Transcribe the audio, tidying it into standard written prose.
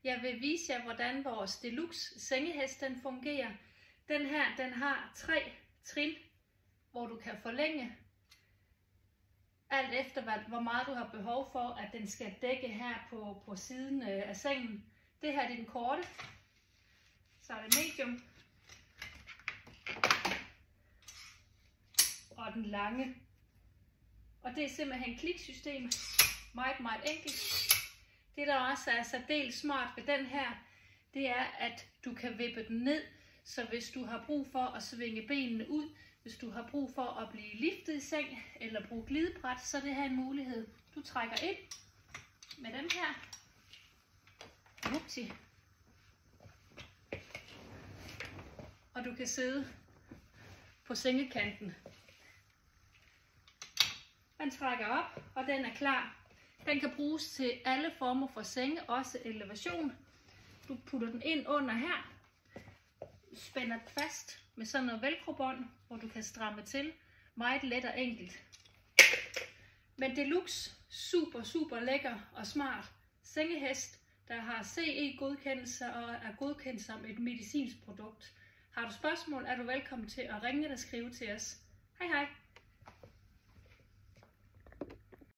Jeg vil vise jer, hvordan vores Deluxe sengehest den fungerer. Den her, den har 3 trin, hvor du kan forlænge alt efter hvor meget du har behov for, at den skal dække her på siden af sengen. Det her er den korte, så er det medium, og den lange. Og det er simpelthen kliksystem, meget, meget enkelt. Det der også er særdeles smart ved den her, det er, at du kan vippe den ned, så hvis du har brug for at svinge benene ud, hvis du har brug for at blive liftet i seng, eller bruge glidebræt, så er det her en mulighed. Du trækker ind med dem her. Upti. Og du kan sidde på sengekanten. Man trækker op, og den er klar. Den kan bruges til alle former for senge, også elevation. Du putter den ind under her, spænder den fast med sådan noget velcro-bånd, hvor du kan stramme til. Meget let og enkelt. Men Deluxe, super lækker og smart sengehest, der har CE-godkendelse og er godkendt som et medicinsk produkt. Har du spørgsmål, er du velkommen til at ringe eller skrive til os. Hej hej!